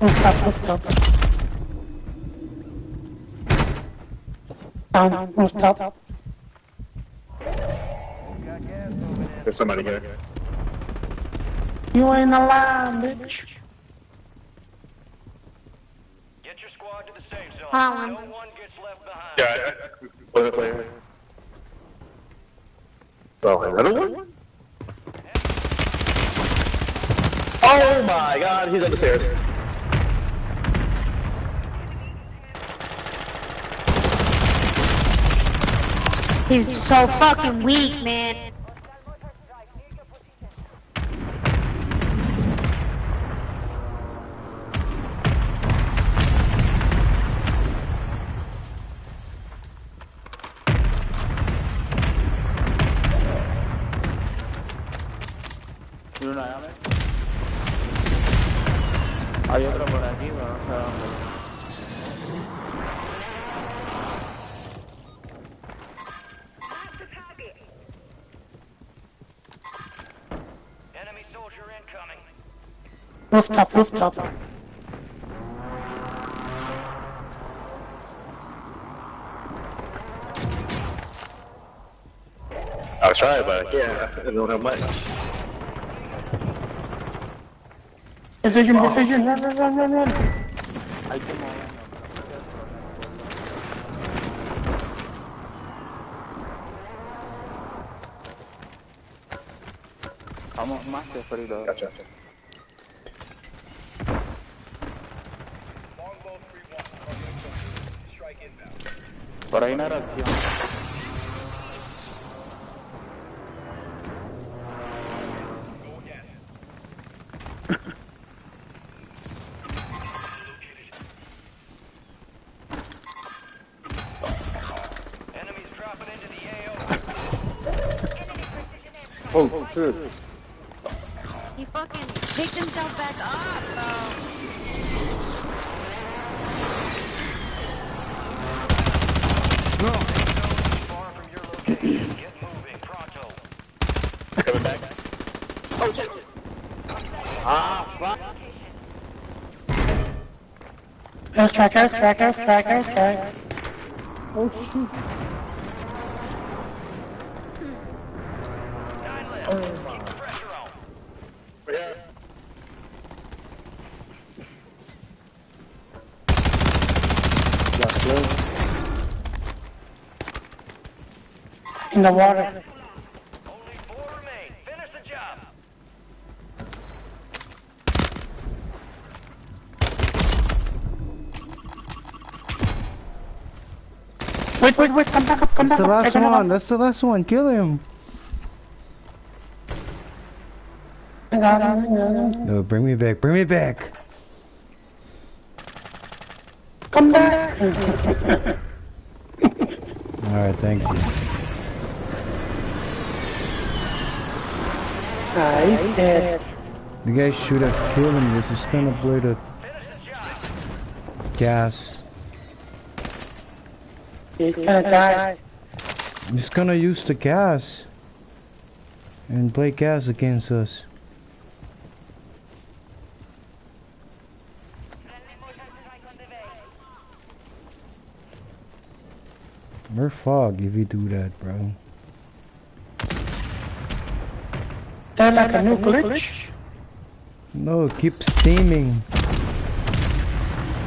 Rooftop, rooftop. Down, rooftop. There's somebody here. You ain't alive, bitch. Get your squad to the safe zone. Alan. No one gets left behind. Yeah, what is it? Oh, another one? Oh my god, he's on the stairs. He's so fucking weak, man. Hay otro por aquí, pero no sé dónde. Enemy soldier incoming. Rooftop, rooftop. I'll try, but yeah, I don't have much. Precision, precision, run, run, run, run, run. Hay que movernos. Vamos más que frío. Gotcha. Por ahí no era acción. Enemies dropping into the AO. Oh, shit. He fucking picked himself back up, bro. Far from your location. Get moving, pronto. Coming back. Oh, shit. Ah, fuck. Tracker, tracker, tracker, tracker. Oh, shoot. 9 left. Keep the pressure on. Yeah. Yeah, close. In the water. Only 4 remain. Finish the job. Wait, wait, wait, come back up, come That's back the up. last one. That's the last one. Kill him. I got him, I got him. No, bring me back. Bring me back. Come back. Alright, thank you. He's dead. You guys should have killed him. This is gonna blow the gas. He's gonna die. He's gonna use the gas and play gas against us. We're fog if you do that, bro. They're like a new glitch. No, keep steaming.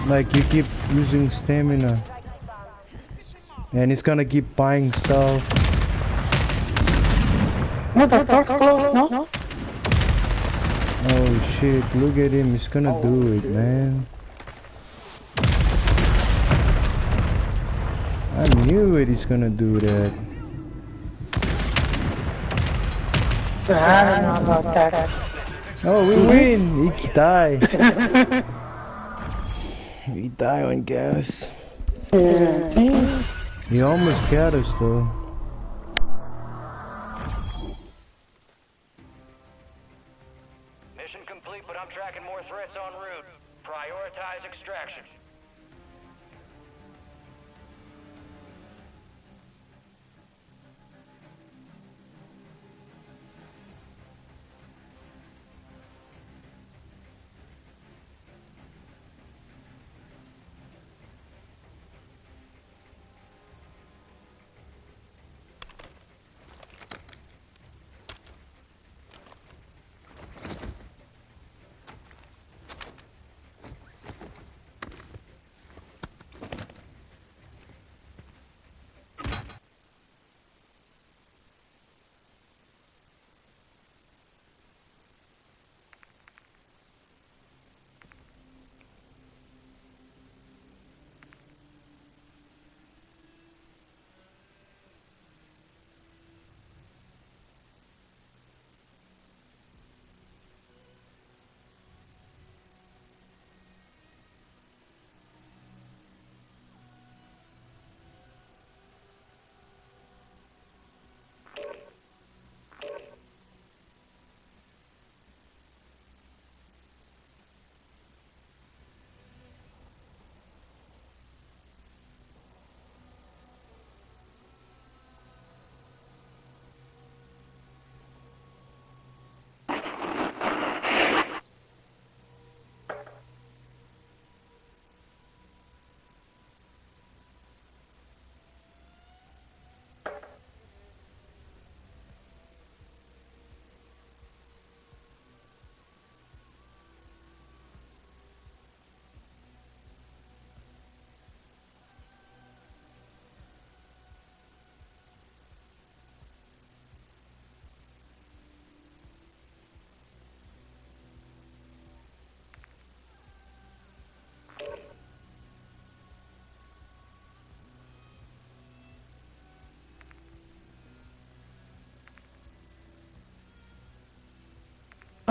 Like you keep using stamina. And he's gonna keep buying stuff. No, the door's closed, no? Oh shit, look at him, he's gonna do it, man. I knew it, he's gonna do that. I don't know about that. Oh, we win! He died. He died on gas. Yeah. He almost got us though. Mission complete, but I'm tracking more threats en route. Prioritize extraction.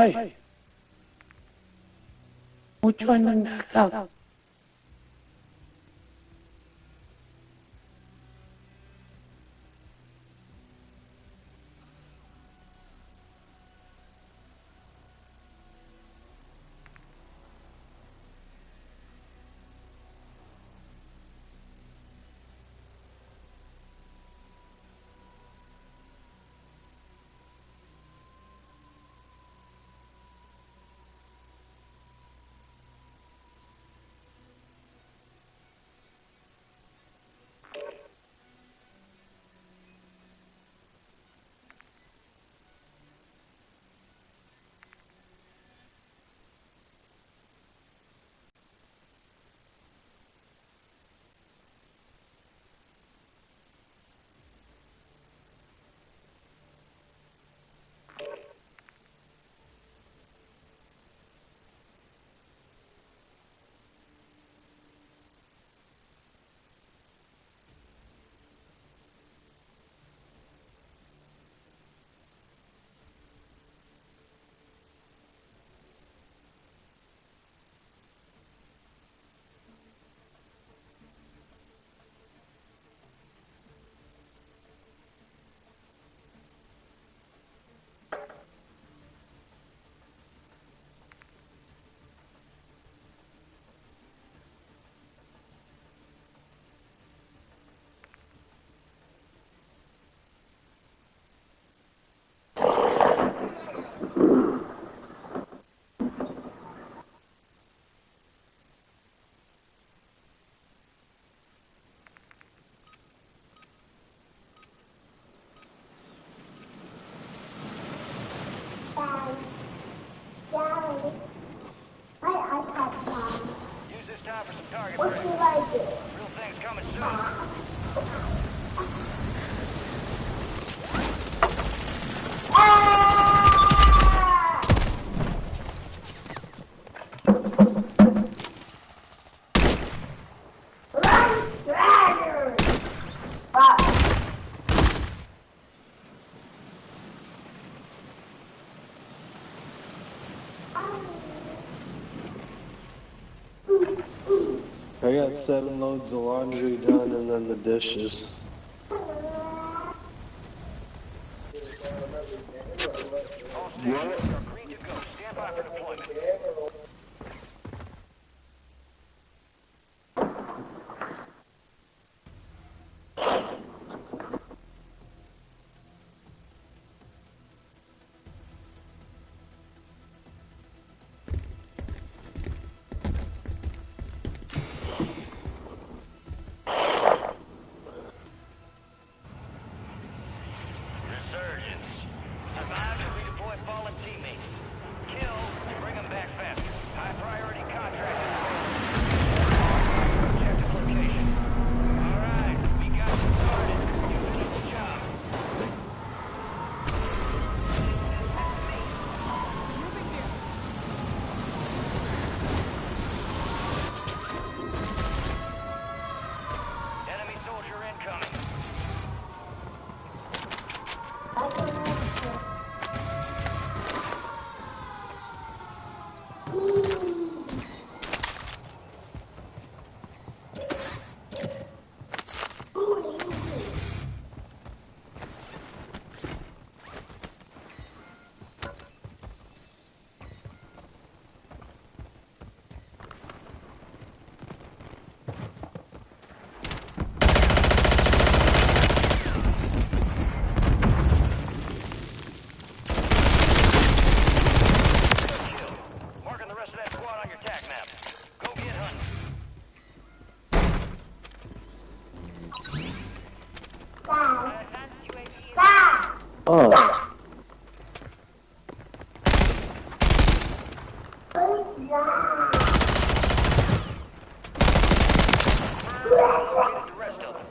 Hey. Mucho en el mercado. Use this time for some target practice. Real things coming soon. I got 7 loads of laundry done and then the dishes. All stations are green to go. Stand by for deployment. Resurgence. Survive to redeploy fallen teammates. Kill to bring them back faster. High priority contract. Objective location. Alright, we got you started. You finished the job. Enemy soldier incoming. Marking the rest of that squad on your tac map. Go get hunting. Oh, Get the rest of them.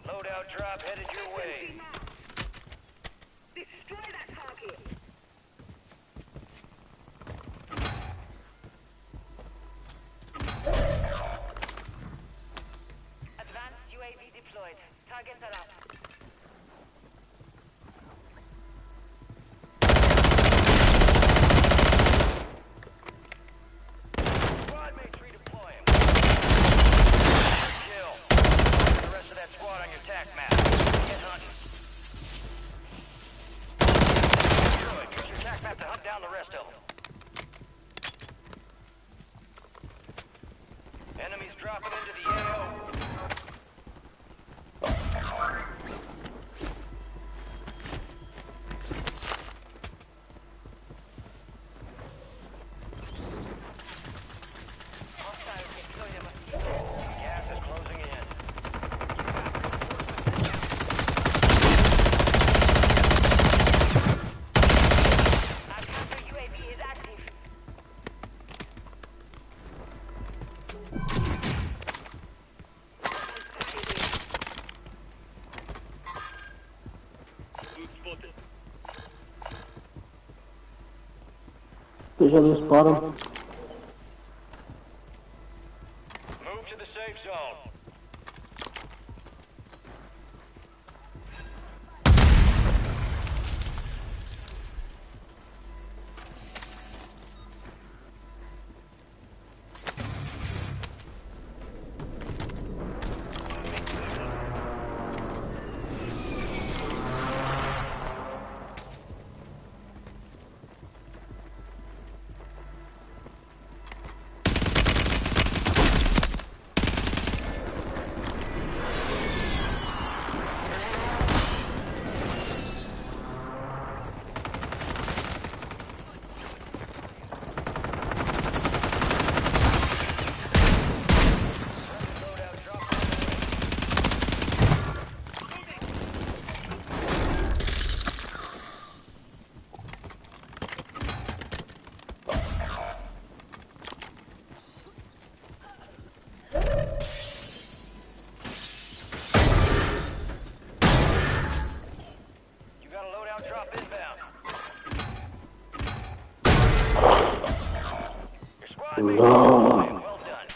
Loadout drop headed your way. Enemies dropping into the AO. Hostiles deployed a mosquito. Gas is closing in. Our counter UAV is active. Specialist bottom. Move to the safe zone. You got a loadout drop inbound. Your squad mates are deploying. Well done.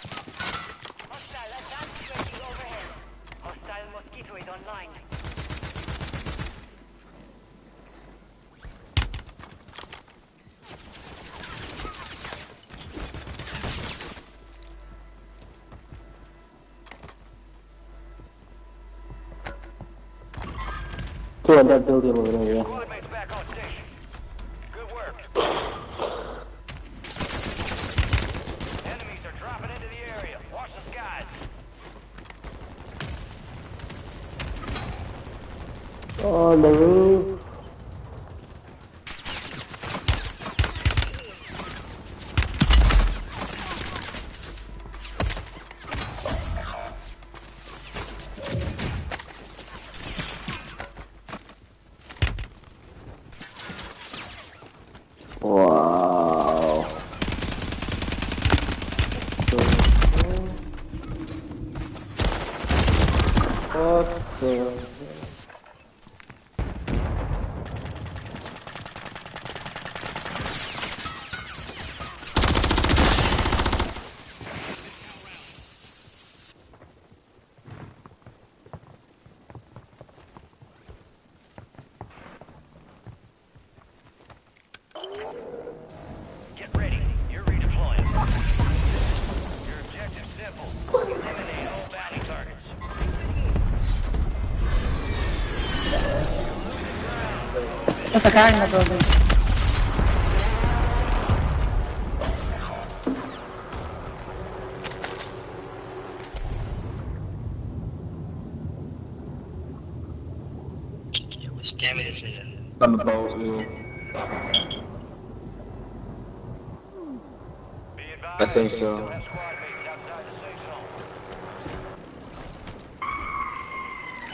Hostile advanced UAV overhead. Hostile mosquito is online. Two on that building over there, yeah. Squad mates back on station. Good work. Enemies are dropping into the area. Watch the skies. On the roof. Wow. What the? Get ready. You're redeploying. Your objective's simple. Eliminate all bounty targets. There's a guy in the building. On the boat, yeah. Be advised, I think so. you'll have squad mates outside the safe zone.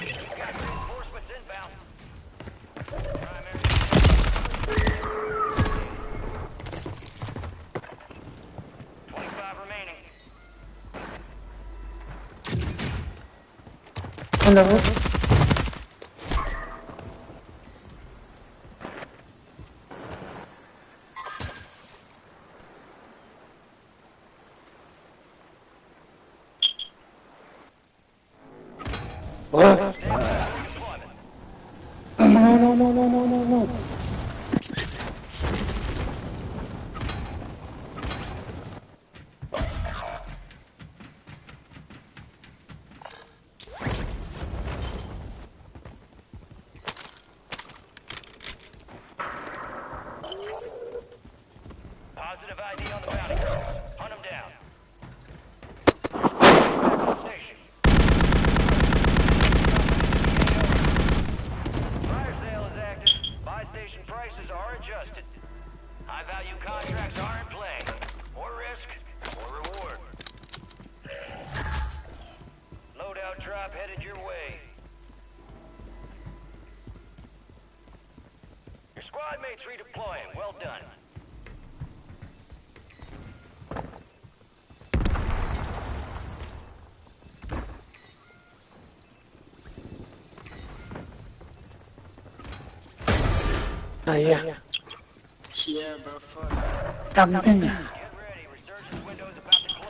You got reinforcements inbound. Primary. 25 remaining. On the roof. What? Deployment. No. Positive ID on the bounty targets. Hunt them down. mates redeploying. Well done. Yeah. Yeah, bro, fuck. Come in. Get ready. Resurgence window is about to close.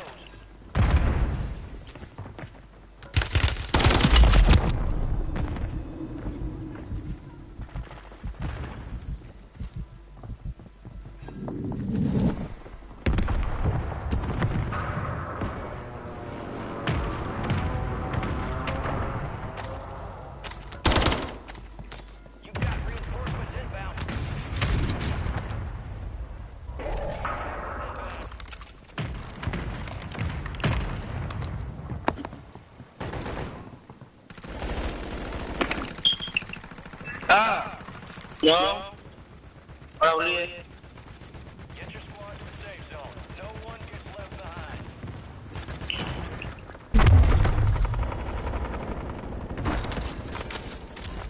You've got reinforcements inbound. No. Probably. Get your squad to the safe zone. No one gets left behind.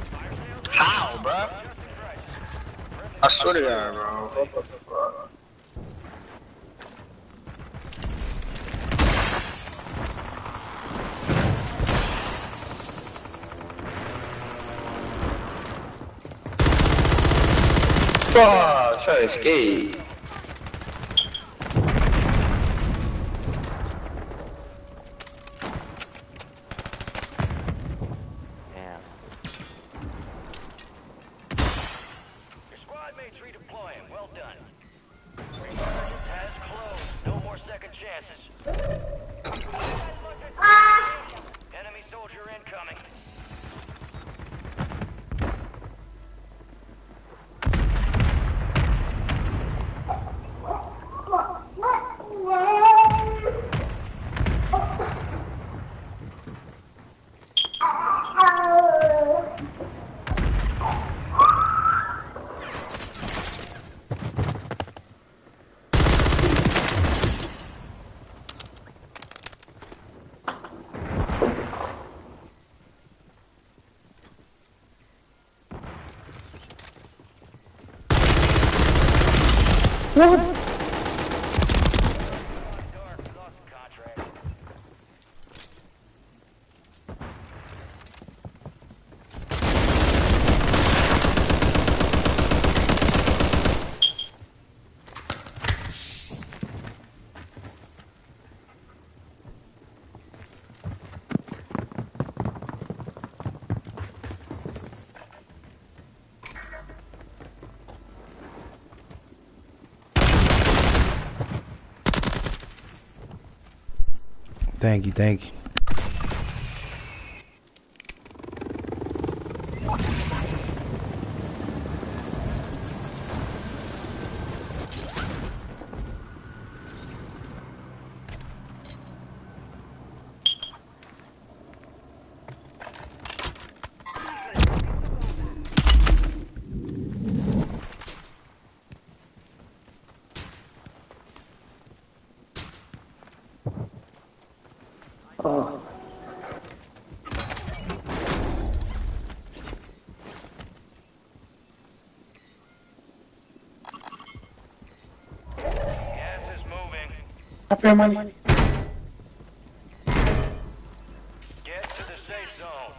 Fire sales are How, bro? adjusting prices. I swear to God, bro. What the fuck? Oh, try to escape. Your squad mates redeploying. Well done. Resurgence has closed. No more second chances. Enemy soldier incoming. Dark, we lost the contract. Thank you, thank you. Oh. Gas is moving. Up your money. Get to the safe zone.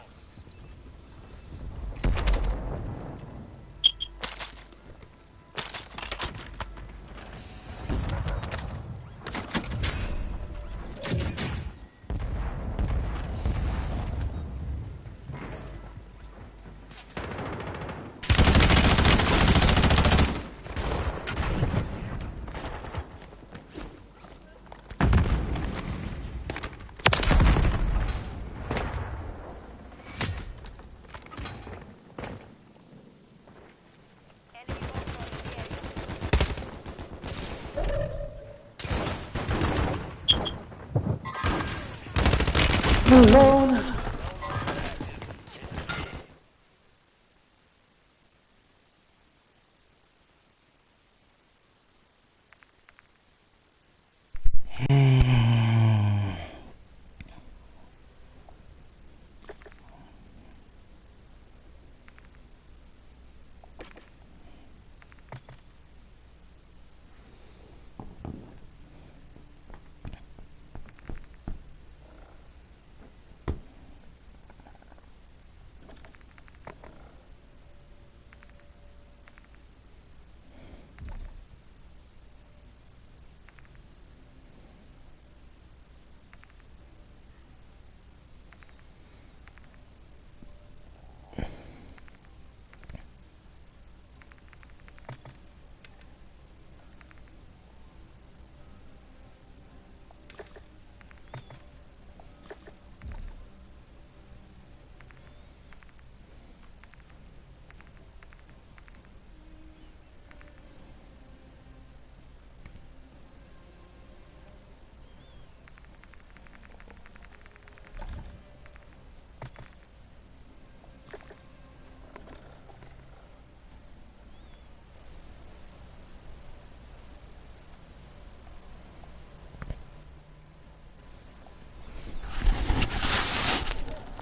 Alone.